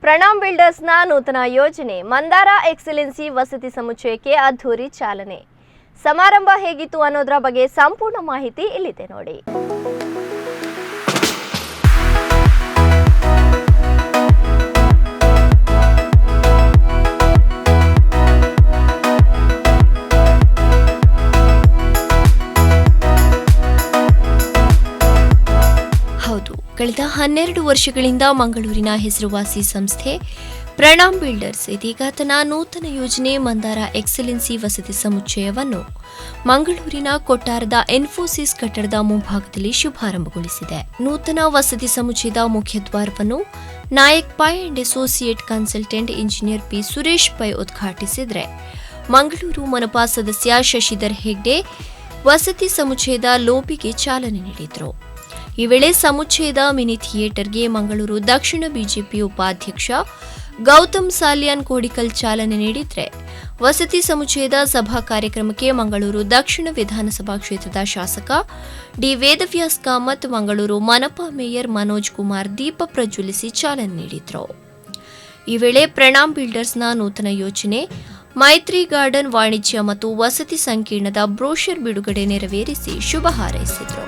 ಪ್ರಣಾಮ್ ಬಿಲ್ಡರ್ಸ್ನ ನೂತನ ಯೋಜನೆ ಮಂದಾರ ಎಕ್ಸಲೆನ್ಸಿ ವಸತಿ ಸಮುಚ್ಚಯಕ್ಕೆ ಅದ್ಧೂರಿ ಚಾಲನೆ. ಸಮಾರಂಭ ಹೇಗಿತ್ತು ಅನ್ನೋದರ ಬಗ್ಗೆ ಸಂಪೂರ್ಣ ಮಾಹಿತಿ ಇಲ್ಲಿದೆ ನೋಡಿ. ಕಳೆದ 12 ವರ್ಷಗಳಿಂದ ಮಂಗಳೂರಿನ ಹೆಸರುವಾಸಿ ಸಂಸ್ಥೆ ಪ್ರಣಾಮ್ ಬಿಲ್ಡರ್ಸ್ ಇದೀಗ ತನ್ನ ನೂತನ ಯೋಜನೆ ಮಂದಾರ ಎಕ್ಸಲೆನ್ಸಿ ವಸತಿ ಸಮುಚ್ಚಯವನ್ನು ಮಂಗಳೂರಿನ ಕೊಟ್ಟಾರದ ಇನ್ಫೋಸಿಸ್ ಕಟ್ಟಡದ ಮುಂಭಾಗದಲ್ಲಿ ಶುಭಾರಂಭಗೊಳಿಸಿದೆ. ನೂತನ ವಸತಿ ಸಮುಚ್ಚಯದ ಮುಖ್ಯದ್ವಾರವನ್ನು Nayak Pai and associate consultant engineer P Suresh Pai ಉದ್ಘಾಟಿಸಿದರೆ, ಮಂಗಳೂರು ಮನಪಾ ಸದಸ್ಯ ಶಶಿಧರ್ ಹೆಗ್ಡೆ ವಸತಿ ಸಮುಚ್ಚಯದ ಲೋಬಿಗೆ ಚಾಲನೆ ನೀಡಿದರು. ಈ ವೇಳೆ ಸಮುಚ್ಚಯದ ಮಿನಿ ಥಿಯೇಟರ್ಗೆ ಮಂಗಳೂರು ದಕ್ಷಿಣ ಬಿಜೆಪಿ ಉಪಾಧ್ಯಕ್ಷ ಗೌತಮ್ ಸಾಲಿಯಾನ್ ಕೋಡಿಕಲ್ ಚಾಲನೆ ನೀಡಿದರೆ, ವಸತಿ ಸಮುಚ್ಚಯದ ಸಭಾ ಕಾರ್ಯಕ್ರಮಕ್ಕೆ ಮಂಗಳೂರು ದಕ್ಷಿಣ ವಿಧಾನಸಭಾ ಕ್ಷೇತ್ರದ ಶಾಸಕ ಡಿ ವೇದವ್ಯಾಸ್ ಕಾಮತ್, ಮಂಗಳೂರು ಮನಪಾ ಮೇಯರ್ ಮನೋಜ್ ಕುಮಾರ್ ದೀಪ ಪ್ರಜ್ವಲಿಸಿ ಚಾಲನೆ ನೀಡಿದರು. ಈ ವೇಳೆ ಪ್ರಣಾಮ್ ಬಿಲ್ಡರ್ಸ್ನ ನೂತನ ಯೋಜನೆ ಮೈತ್ರಿ ಗಾರ್ಡನ್ ವಾಣಿಜ್ಯ ಮತ್ತು ವಸತಿ ಸಂಕೀರ್ಣದ ಬ್ರೋಷರ್ ಬಿಡುಗಡೆ ನೆರವೇರಿಸಿ ಶುಭ ಹಾರೈಸಿದರು.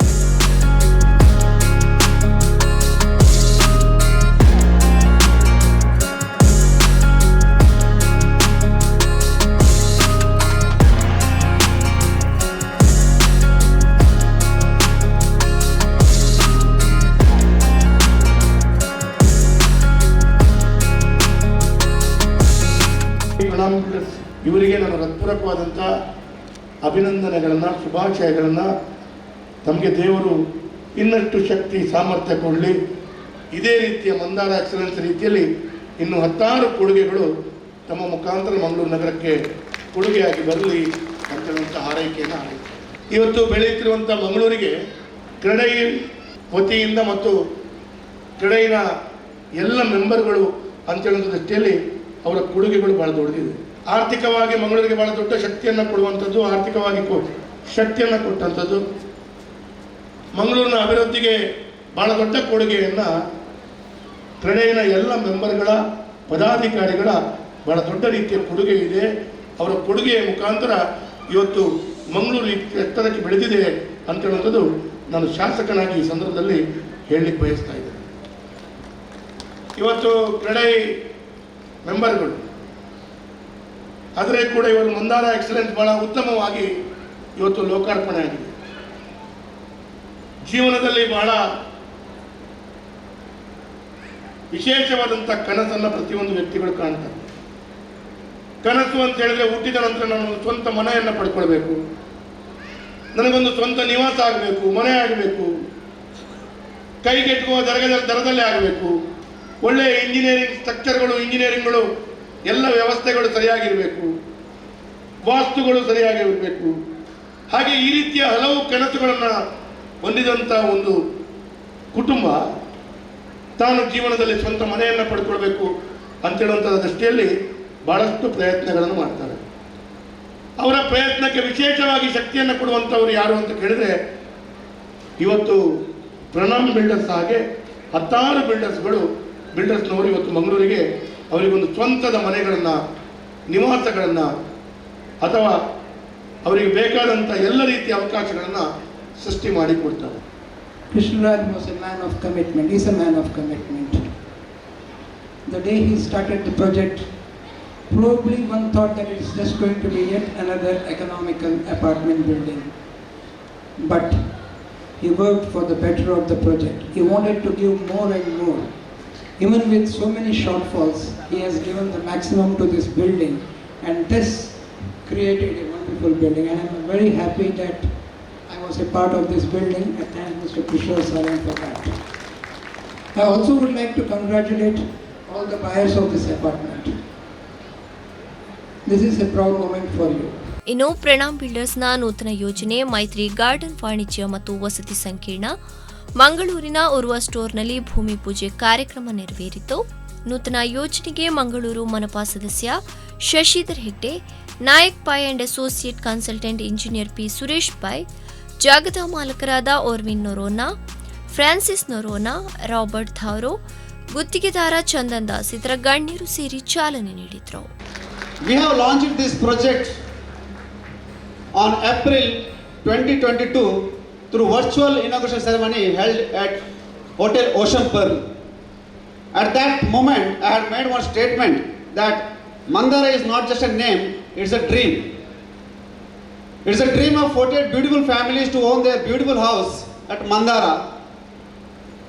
ಇವರಿಗೆ ನನ್ನ ಹೃತ್ಪೂರ್ವಕವಾದಂಥ ಅಭಿನಂದನೆಗಳನ್ನು, ಶುಭಾಶಯಗಳನ್ನು. ತಮಗೆ ದೇವರು ಇನ್ನಷ್ಟು ಶಕ್ತಿ ಸಾಮರ್ಥ್ಯ ಕೊಡಲಿ. ಇದೇ ರೀತಿಯ ಮಂದಾರ ಎಕ್ಸಲೆನ್ಸ್ ರೀತಿಯಲ್ಲಿ ಇನ್ನು 10 ಕೊಡುಗೆಗಳು ತಮ್ಮ ಮುಖಾಂತರ ಮಂಗಳೂರು ನಗರಕ್ಕೆ ಕೊಡುಗೆಯಾಗಿ ಬರಲಿ ಅಂತೇಳುವಂಥ ಹಾರೈಕೆಯನ್ನು ಇವತ್ತು ಬೆಳೆಯುತ್ತಿರುವಂಥ ಮಂಗಳೂರಿಗೆ ಕ್ರೆಡೈ ವತಿಯಿಂದ ಮತ್ತು ಕ್ರೆಡೈನ ಎಲ್ಲ ಮೆಂಬರ್ಗಳು ಅಂತೇಳುವಂಥ ದೃಷ್ಟಿಯಲ್ಲಿ ಅವರ ಕೊಡುಗೆಗಳು ಭಾಳ ದೊಡ್ಡದಿದೆ. ಆರ್ಥಿಕವಾಗಿ ಮಂಗಳೂರಿಗೆ ಭಾಳ ದೊಡ್ಡ ಶಕ್ತಿಯನ್ನು ಕೊಡುವಂಥದ್ದು, ಆರ್ಥಿಕವಾಗಿ ಶಕ್ತಿಯನ್ನು ಕೊಟ್ಟಂಥದ್ದು, ಮಂಗಳೂರಿನ ಅಭಿವೃದ್ಧಿಗೆ ಭಾಳ ದೊಡ್ಡ ಕೊಡುಗೆಯನ್ನು ಕ್ರೆಡೈನ ಎಲ್ಲ ಮೆಂಬರ್ಗಳ, ಪದಾಧಿಕಾರಿಗಳ ಭಾಳ ದೊಡ್ಡ ರೀತಿಯ ಕೊಡುಗೆ ಇದೆ. ಅವರ ಕೊಡುಗೆಯ ಮುಖಾಂತರ ಇವತ್ತು ಮಂಗಳೂರು ಎತ್ತರಕ್ಕೆ ಬೆಳೆದಿದೆ ಅಂತೇಳುವಂಥದ್ದು ನಾನು ಶಾಸಕನಾಗಿ ಈ ಸಂದರ್ಭದಲ್ಲಿ ಹೇಳಲಿಕ್ಕೆ ಬಯಸ್ತಾ ಇದ್ದೇನೆ. ಇವತ್ತು ಕ್ರೆಡೈ ಮೆಂಬರ್ಗಳು ಆದರೆ ಕೂಡ ಇವರು ಮಂದಾರ ಎಕ್ಸಲೆನ್ಸ್ ಬಹಳ ಉತ್ತಮವಾಗಿ ಇವತ್ತು ಲೋಕಾರ್ಪಣೆ ಆಗಿದೆ. ಜೀವನದಲ್ಲಿ ಬಹಳ ವಿಶೇಷವಾದಂಥ ಕನಸನ್ನು ಪ್ರತಿಯೊಂದು ವ್ಯಕ್ತಿಗಳು ಕಾಣ್ತಾರೆ. ಕನಸು ಅಂತ ಹೇಳಿದ್ರೆ ಹುಟ್ಟಿದ ನಂತರ ನಾನು ಸ್ವಂತ ಮನೆಯನ್ನು ಪಡ್ಕೊಳ್ಬೇಕು, ನನಗೊಂದು ಸ್ವಂತ ನಿವಾಸ ಆಗಬೇಕು, ಮನೆ ಆಗಬೇಕು, ಕೈಗೆಟುಕುವ ದರದಲ್ಲೇ ಆಗಬೇಕು, ಒಳ್ಳೆಯ ಇಂಜಿನಿಯರಿಂಗ್ ಸ್ಟ್ರಕ್ಚರ್ಗಳು, ಇಂಜಿನಿಯರಿಂಗ್ಗಳು ಎಲ್ಲ ವ್ಯವಸ್ಥೆಗಳು ಸರಿಯಾಗಿರಬೇಕು, ವಾಸ್ತುಗಳು ಸರಿಯಾಗಿರಬೇಕು. ಹಾಗೆ ಈ ರೀತಿಯ ಹಲವು ಕನಸುಗಳನ್ನು ಹೊಂದಿದಂಥ ಒಂದು ಕುಟುಂಬ ತಾನು ಜೀವನದಲ್ಲಿ ಸ್ವಂತ ಮನೆಯನ್ನು ಪಡ್ಕೊಳ್ಬೇಕು ಅಂತೇಳುವಂಥ ದೃಷ್ಟಿಯಲ್ಲಿ ಭಾಳಷ್ಟು ಪ್ರಯತ್ನಗಳನ್ನು ಮಾಡ್ತಾರೆ. ಅವರ ಪ್ರಯತ್ನಕ್ಕೆ ವಿಶೇಷವಾಗಿ ಶಕ್ತಿಯನ್ನು ಕೊಡುವಂಥವ್ರು ಯಾರು ಅಂತ ಕೇಳಿದರೆ ಇವತ್ತು ಪ್ರಣಾಮ್ ಬಿಲ್ಡರ್ಸ್ ಹಾಗೆ 10 ಬಿಲ್ಡರ್ಸ್ನವರು ಇವತ್ತು ಮಂಗಳೂರಿಗೆ ಅವರಿಗೊಂದು ಸ್ವಂತದ ಮನೆಗಳನ್ನು, ನಿವಾಸಗಳನ್ನು ಅಥವಾ ಅವರಿಗೆ ಬೇಕಾದಂಥ ಎಲ್ಲ ರೀತಿಯ ಅವಕಾಶಗಳನ್ನು ಸೃಷ್ಟಿ ಮಾಡಿಕೊಡ್ತಾರೆ. Krishnaraj was a man of commitment. He's a man of commitment. The day he started the project, probably one thought that it's just going to be yet another economical apartment building. But he worked for the better of the project. He wanted to give more and more. Even with so many shortfalls, he has given the maximum to this building, and this created a wonderful building. And I'm very happy that I was a part of this building. I thank Mr. Kishore Saran for that. I also would like to congratulate all the buyers of this apartment. This is a proud moment for you. ಇನ್ನು ಪ್ರಣಾಮ್ ಬಿಲ್ಡರ್ಸ್ನ ನೂತನ ಯೋಜನೆ ಮೈತ್ರಿ garden ವಾಣಿಜ್ಯ ಮತ್ತು ವಸತಿ ಸಂಕೀರ್ಣ ಮಂಗಳೂರಿನ ಉರ್ವ ಸ್ಟೋರ್ನಲ್ಲಿ ಭೂಮಿ ಪೂಜೆ ಕಾರ್ಯಕ್ರಮ ನೆರವೇರಿತು. ನೂತನ ಯೋಜನೆಗೆ ಮಂಗಳೂರು ಮನಪಾ ಸದಸ್ಯ Shashidhar Hegde, Nayak Pai and associate consultant engineer P Suresh Pai, ಜಾಗದ ಮಾಲಕರಾದ ಓರ್ವಿನ್ ನೊರೋನಾ, ಫ್ರಾನ್ಸಿಸ್ ನೊರೋನಾ, ರಾಬರ್ಟ್ ಥಾರೋ, ಗುತ್ತಿಗೆದಾರ ಚಂದನ್ ದಾಸ್ ಇತರ ಗಣ್ಯರು ಸೇರಿ ಚಾಲನೆ ನೀಡಿದರು. We have launched this project on April 2022 through virtual inauguration ceremony held at Hotel Ocean Pearl. At that moment, I had made one statement that Mandara is not just a name, it's a dream. It's a dream of 48 beautiful families to own their beautiful house at Mandara.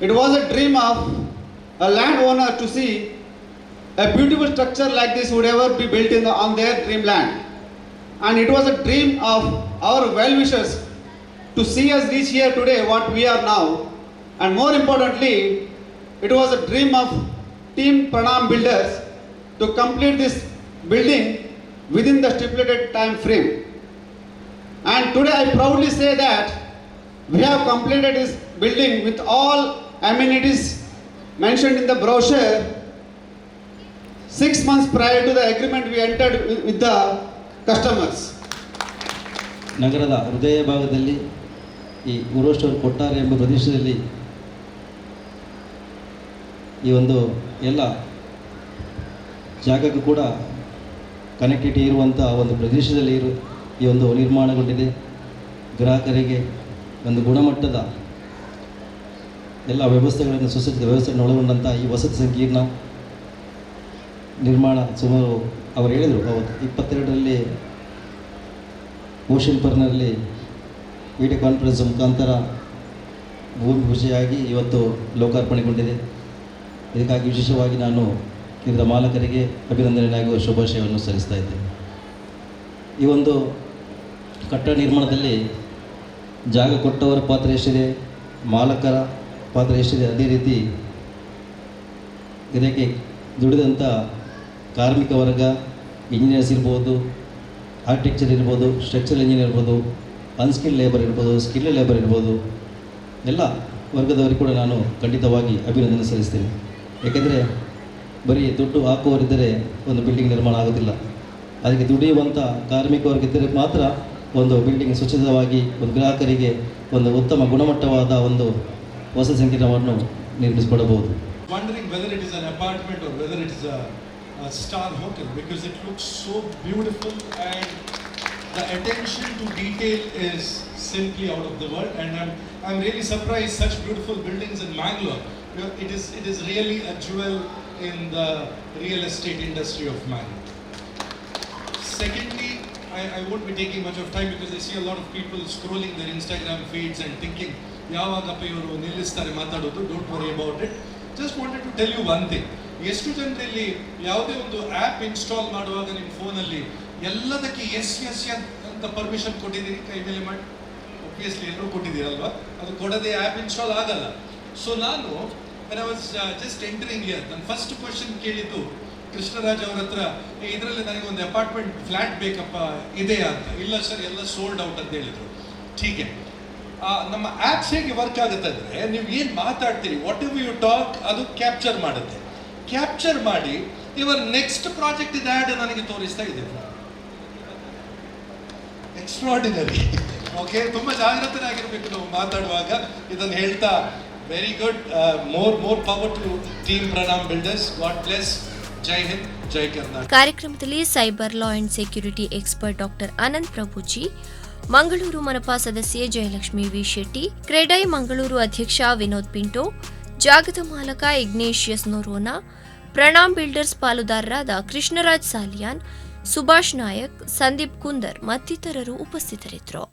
It was a dream of a landowner to see a beautiful structure like this would ever be built on their dreamland. And it was a dream of our well-wishers to see us reach here today what we are now. And more importantly, it was a dream of Team Pranam Builders to complete this building within the stipulated time frame. And today I proudly say that we have completed this building with all amenities mentioned in the brochure 6 months prior to the agreement we entered with the customers. ನಗರದ ಹೃದಯ ಭಾಗದಲ್ಲಿ ಈ ಉರೋಸ್ಟೋರ್ ಕೊಟ್ಟಾರೆ ಎಂಬ ಪ್ರದೇಶದಲ್ಲಿ ಈ ಒಂದು ಎಲ್ಲ ಜಾಗಕ್ಕೂ ಕೂಡ ಕನೆಕ್ಟಿವಿಟಿ ಇರುವಂಥ ಒಂದು ಪ್ರದೇಶದಲ್ಲಿ ಈ ಒಂದು ನಿರ್ಮಾಣಗೊಂಡಿದೆ. ಗ್ರಾಹಕರಿಗೆ ಒಂದು ಗುಣಮಟ್ಟದ ಎಲ್ಲ ವ್ಯವಸ್ಥೆಗಳನ್ನು ಸುಸಜ್ಜಿತ ವ್ಯವಸ್ಥೆಯನ್ನು ಒಳಗೊಂಡಂಥ ಈ ವಸತಿ ಸಂಕೀರ್ಣ ನಿರ್ಮಾಣ ಸುಮಾರು ಅವರು ಹೇಳಿದರು ಅವತ್ತು 22ರಲ್ಲಿ ಓಷನ್ ಪರ್ನಲ್ಲಿ ವಿಡಿಯೋ ಕಾನ್ಫರೆನ್ಸ್ ಮುಖಾಂತರ ಭೂಮಿ ಪೂಜೆಯಾಗಿ ಇವತ್ತು ಲೋಕಾರ್ಪಣೆಗೊಂಡಿದೆ. ಇದಕ್ಕಾಗಿ ವಿಶೇಷವಾಗಿ ನಾನು ಇದರ ಮಾಲಕರಿಗೆ ಅಭಿನಂದನೆ ಹಾಗೂ ಶುಭಾಶಯವನ್ನು ಸಲ್ಲಿಸ್ತಾ ಇದ್ದೇನೆ. ಈ ಒಂದು ಕಟ್ಟಡ ನಿರ್ಮಾಣದಲ್ಲಿ ಜಾಗ ಕೊಟ್ಟವರ ಪಾತ್ರ ಎಷ್ಟಿದೆ, ಮಾಲಕರ ಪಾತ್ರ ಎಷ್ಟಿದೆ, ಅದೇ ರೀತಿ ಇದಕ್ಕೆ ದುಡಿದಂಥ ಕಾರ್ಮಿಕ ವರ್ಗ, ಇಂಜಿನಿಯರ್ಸ್ ಇರ್ಬೋದು, ಆರ್ಕಿಟೆಕ್ಚರ್ ಇರ್ಬೋದು, ಸ್ಟ್ರಕ್ಚರಲ್ ಇಂಜಿನಿಯರ್ ಇರ್ಬೋದು, ಅನ್ಸ್ಕಿಲ್ಡ್ ಲೇಬರ್ ಇರ್ಬೋದು, ಸ್ಕಿಲ್ಡ್ ಲೇಬರ್ ಇರ್ಬೋದು, ಎಲ್ಲ ವರ್ಗದವರಿಗೆ ಕೂಡ ನಾನು ಖಂಡಿತವಾಗಿ ಅಭಿನಂದನೆ ಸಲ್ಲಿಸ್ತೀನಿ. ಏಕೆಂದರೆ ಬರೀ ದುಡ್ಡು ಹಾಕುವವರಿದ್ದರೆ ಒಂದು ಬಿಲ್ಡಿಂಗ್ ನಿರ್ಮಾಣ ಆಗೋದಿಲ್ಲ. ಅದಕ್ಕೆ ದುಡಿಯುವಂಥ ಕಾರ್ಮಿಕ ವರ್ಗ ಇದ್ದರೆ ಮಾತ್ರ ಒಂದು ಬಿಲ್ಡಿಂಗ್ ಸ್ವಚ್ಛತವಾಗಿ ಒಂದು ಗ್ರಾಹಕರಿಗೆ ಒಂದು ಉತ್ತಮ ಗುಣಮಟ್ಟವಾದ ಒಂದು ಹೊಸ ಸಂಕೀರ್ಣವನ್ನು ನಿರ್ಮಿಸಿಕೊಡಬಹುದು. Wondering whether it is an apartment or whether it is a star hotel, because it looks so beautiful and the attention to detail is simply out of the world, and I'm really surprised such beautiful buildings in Mangalore. You know, it is really a jewel in the real estate industry of Mangalore. Secondly, I won't be taking much of time because I see a lot of people scrolling their Instagram feeds and thinking ಯಾವಾಗಪ್ಪ ಇವರು ನಿಲ್ಲಿಸ್ತಾರೆ ಮಾತಾಡೋದು. Don't worry about it. Just wanted to tell you one thing. ಎಷ್ಟು ಜನರಲ್ಲಿ ಯಾವುದೇ ಒಂದು app install ಮಾಡುವಾಗ ನಿಮ್ಮ ಫೋನಲ್ಲಿ ಎಲ್ಲದಕ್ಕೆ ಎಸ್ ಅಂತ ಪರ್ಮಿಷನ್ ಕೊಟ್ಟಿದ್ದೀರಿ? ಕೈ ಮೇಲೆ ಮಾಡಿ. ಒಬ್ವಿಯಸ್ಲಿ ಎಲ್ಲರೂ ಕೊಟ್ಟಿದ್ದೀರಲ್ವಾ? ಅದು ಕೊಡದೆ ಆ್ಯಪ್ ಇನ್ಸ್ಟಾಲ್ ಆಗಲ್ಲ. ಸೊ ನಾನು I was just entering here, ನನ್ನ ಫಸ್ಟ್ ಕ್ವಶನ್ ಕೇಳಿದ್ದು ಕೃಷ್ಣರಾಜ್ ಅವ್ರ ಹತ್ರ, ಇದರಲ್ಲಿ ನನಗೆ ಒಂದು ಅಪಾರ್ಟ್ಮೆಂಟ್ ಫ್ಲ್ಯಾಟ್ ಬೇಕಪ್ಪ ಇದೆಯಾ ಅಂತ. ಇಲ್ಲ ಸರ್, ಎಲ್ಲ ಸೋಲ್ಡ್ ಔಟ್ ಅಂತ ಹೇಳಿದರು. ಟೀಕೆ. ನಮ್ಮ ಆ್ಯಪ್ಸ್ ಹೇಗೆ ವರ್ಕ್ ಆಗುತ್ತೆ ಅಂದರೆ, ನೀವು ಏನು ಮಾತಾಡ್ತೀರಿ, ವಾಟ್ ಎವರ್ ಯು ಟಾಕ್, ಅದು ಕ್ಯಾಪ್ಚರ್ ಮಾಡುತ್ತೆ. ಕ್ಯಾಪ್ಚರ್ ಮಾಡಿ ಇವರ್ ನೆಕ್ಸ್ಟ್ ಪ್ರಾಜೆಕ್ಟ್ ಇದು ಆ್ಯಡ್ ನನಗೆ ತೋರಿಸ್ತಾ ಇದೆ. ಎಕ್ಸ್ಟ್ರಾರ್ಡಿನರಿ. ಓಕೆ, ತುಂಬ ಜಾಗೃತರಾಗಿರಬೇಕು ನಾವು ಮಾತಾಡುವಾಗ. ಇದನ್ನು ಹೇಳ್ತಾ very good, more power to team Pranam builders. God bless. Jai Hind, Jai Karnataka. ಕಾರ್ಯಕ್ರಮದಲ್ಲಿ cyber law and security expert doctor Anant Prabhuji, Mangaluru ಮನಪಾ ಸದಸ್ಯೆ ಜಯಲಕ್ಷ್ಮಿ ವಿ ಶೆಟ್ಟಿ, ಕ್ರೆಡೈ ಮಂಗಳೂರು ಅಧ್ಯಕ್ಷ ವಿನೋದ್ ಪಿಂಟೋ, ಜಾಗದ ಮಾಲಕ ಇಗ್ನೇಷಿಯಸ್ ನೊರೋನಾ, ಪ್ರಣಾಮ್ ಬಿಲ್ಡರ್ಸ್ ಪಾಲುದಾರರಾದ ಕೃಷ್ಣರಾಜ್ ಸಾಲಿಯಾನ್, ಸುಭಾಷ್ ನಾಯಕ್, ಸಂದೀಪ್ ಕುಂದರ್ ಮತ್ತಿತರರು ಉಪಸ್ಥಿತರಿದ್ದರು.